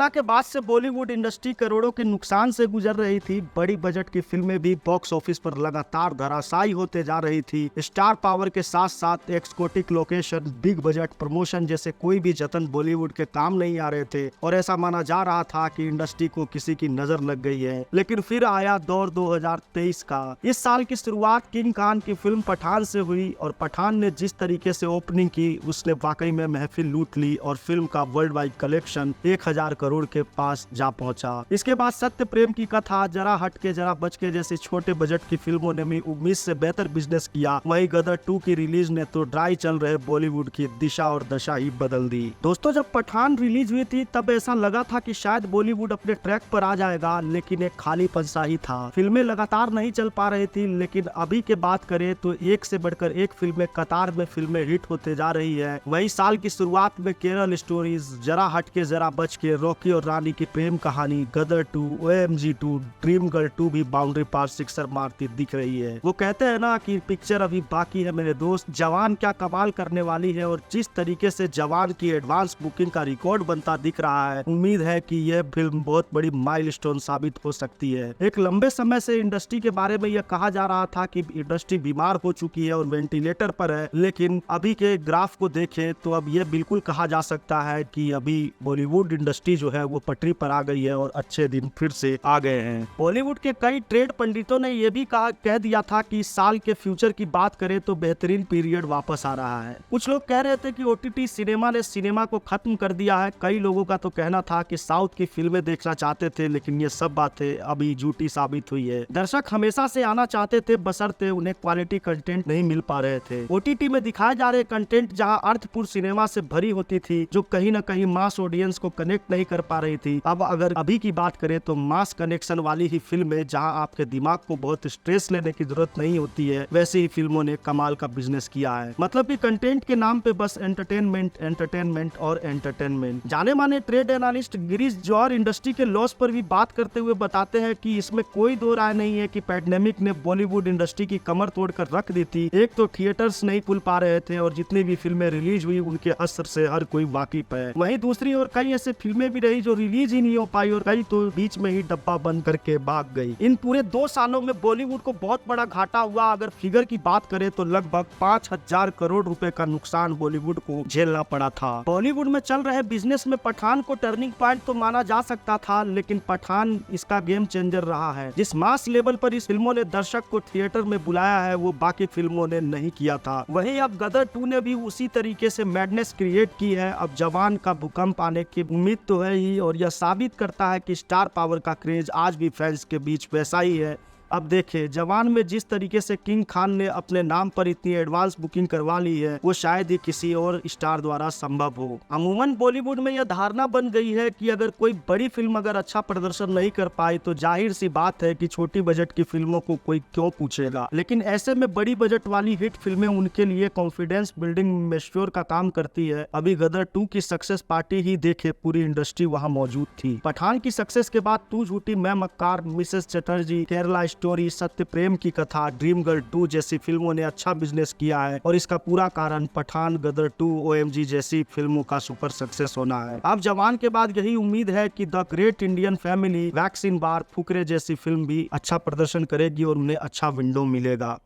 Corona के बाद से बॉलीवुड इंडस्ट्री करोड़ों के नुकसान से गुजर रही थी। बड़ी बजट की फिल्में भी बॉक्स ऑफिस पर लगातार धराशायी होते जा रही थी। स्टार पावर के साथ साथ exotic location, big budget promotion जैसे कोई भी जतन बॉलीवुड के काम नहीं आ रहे थे और ऐसा माना जा रहा था कि इंडस्ट्री को किसी की नजर लग गई है। लेकिन फिर आया दौर 2023 का। इस साल की शुरुआत किंग खान की फिल्म पठान से हुई और पठान ने जिस तरीके से ओपनिंग की उसने वाकई में महफिल लूट ली और फिल्म का वर्ल्ड वाइड कलेक्शन 1000 करोड़ के पास जा पहुंचा। इसके बाद सत्य प्रेम की कथा, जरा हटके जरा बचके जैसी छोटे बजट की फिल्मों ने भी उम्मीद से बेहतर बिजनेस किया। वहीं गदर 2 की रिलीज ने तो ड्राई चल रहे बॉलीवुड की दिशा और दशा ही बदल दी। दोस्तों, जब पठान रिलीज हुई थी तब ऐसा लगा था कि शायद बॉलीवुड अपने ट्रैक पर आ जाएगा, लेकिन एक खालीपन सा ही था। फिल्में लगातार नहीं चल पा रही थी, लेकिन अभी के बात करें तो एक से बढ़कर एक फिल्में कतार में फिल्में हिट होते जा रही है। वही साल की शुरुआत में केरल स्टोरीज, जरा हटके जरा बच के, रॉकी और रानी की प्रेम कहानी, गदर 2, OMG 2, ड्रीम गर्ल 2 भी बाउंड्री पार सिक्सर मारती दिख रही है। वो कहते हैं ना कि पिक्चर अभी बाकी है मेरे दोस्त। जवान क्या कमाल करने वाली है और जिस तरीके से जवान की एडवांस बुकिंग का रिकॉर्ड बनता दिख रहा है, उम्मीद है कि यह फिल्म बहुत बड़ी माइलस्टोन साबित हो सकती है। एक लंबे समय से इंडस्ट्री के बारे में यह कहा जा रहा था कि इंडस्ट्री बीमार हो चुकी है और वेंटिलेटर पर है, लेकिन अभी के ग्राफ को देखें तो अब यह बिल्कुल कहा जा सकता है कि अभी बॉलीवुड इंडस्ट्री जो है वो पटरी पर आ गई है और अच्छे दिन फिर से आ गए हैं। बॉलीवुड के कई ट्रेड पंडितों ने यह भी कह दिया था कि इस साल के फ्यूचर की बात करें तो बेहतरीन पीरियड वापस आ रहा है। कुछ लोग कह रहे थे कि OTT सिनेमा ने सिनेमा को खत्म कर दिया है। कई लोगों का तो कहना था कि साउथ की फिल्में देखना चाहते थे, लेकिन ये सब बातें अभी झूठी साबित हुई है। दर्शक हमेशा से आना चाहते थे, बशर्ते उन्हें क्वालिटी कंटेंट नहीं मिल पा रहे थे। OTT में दिखाए जा रहे कंटेंट जहां अर्थपूर्ण सिनेमा से भरी होती थी, जो कहीं न कहीं मास ऑडियंस को कनेक्ट नहीं कर पा रही थी। अब अगर अभी की बात करें तो मास कनेक्शन वाली ही फिल्में, जहां आपके दिमाग को बहुत स्ट्रेस लेने की जरूरत नहीं होती है, वैसे ही फिल्मों ने कमाल का बिजनेस किया है। मतलब कि कंटेंट के नाम पे बस एंटरटेनमेंट एंटरटेनमेंट और एंटरटेनमेंट। जाने माने ट्रेड एनालिस्ट गिरीश जौहर इंडस्ट्री के लॉस पर भी बात करते हुए बताते हैं कि इसमें कोई दो राय नहीं है कि पैंडेमिक ने बॉलीवुड इंडस्ट्री की कमर तोड़कर रख दी थी। एक तो थिएटर्स नहीं खुल पा रहे थे और जितनी भी फिल्में रिलीज हुई उनके असर से हर कोई वाकिफ है। वहीं दूसरी ओर कई ऐसे फिल्में भी रही जो रिलीज ही नहीं हो पाई और कई तो बीच में ही डब्बा बंद करके भाग गई। इन पूरे 2 सालों में बॉलीवुड को बहुत बड़ा घाटा हुआ। अगर फिगर की बात करें तो लगभग 5000 करोड़ रुपए का नुकसान बॉलीवुड को झेलना पड़ा था। बॉलीवुड में चल रहे बिजनेस में पठान को टर्निंग पॉइंट तो माना जा सकता था, लेकिन पठान इसका गेम चेंजर रहा है। जिस मास लेवल पर इस फिल्मों ने दर्शक को थिएटर में बुलाया है, वो बाकी फिल्मों ने नहीं किया था। वहीं अब गदर 2 ने भी उसी तरीके से मैडनेस क्रिएट की है। अब जवान का भूकंप आने की उम्मीद तो है ही और यह साबित करता है कि स्टार पावर का क्रेज आज भी फैंस के बीच वैसा ही है। अब देखिए, जवान में जिस तरीके से किंग खान ने अपने नाम पर इतनी एडवांस बुकिंग करवा ली है, वो शायद ही किसी और स्टार द्वारा संभव हो। अमूमन बॉलीवुड में यह धारणा बन गई है कि अगर कोई बड़ी फिल्म अगर अच्छा प्रदर्शन नहीं कर पाई तो जाहिर सी बात है कि छोटी बजट की फिल्मों को कोई क्यों पूछेगा। लेकिन ऐसे में बड़ी बजट वाली हिट फिल्में उनके लिए कॉन्फिडेंस बिल्डिंग मेश्योर का काम करती है। अभी गदर 2 की सक्सेस पार्टी ही देखे, पूरी इंडस्ट्री वहाँ मौजूद थी। पठान की सक्सेस के बाद तू झूठी मैं मक्कार, मिसेस चटर्जी, केरला स्टोरी, सत्य प्रेम की कथा, ड्रीम गर्ल 2 जैसी फिल्मों ने अच्छा बिजनेस किया है और इसका पूरा कारण पठान, गदर 2, OMG जैसी फिल्मों का सुपर सक्सेस होना है। अब जवान के बाद यही उम्मीद है कि the great Indian family, vaccine war, Fukrey जैसी फिल्म भी अच्छा प्रदर्शन करेगी और उन्हें अच्छा विंडो मिलेगा।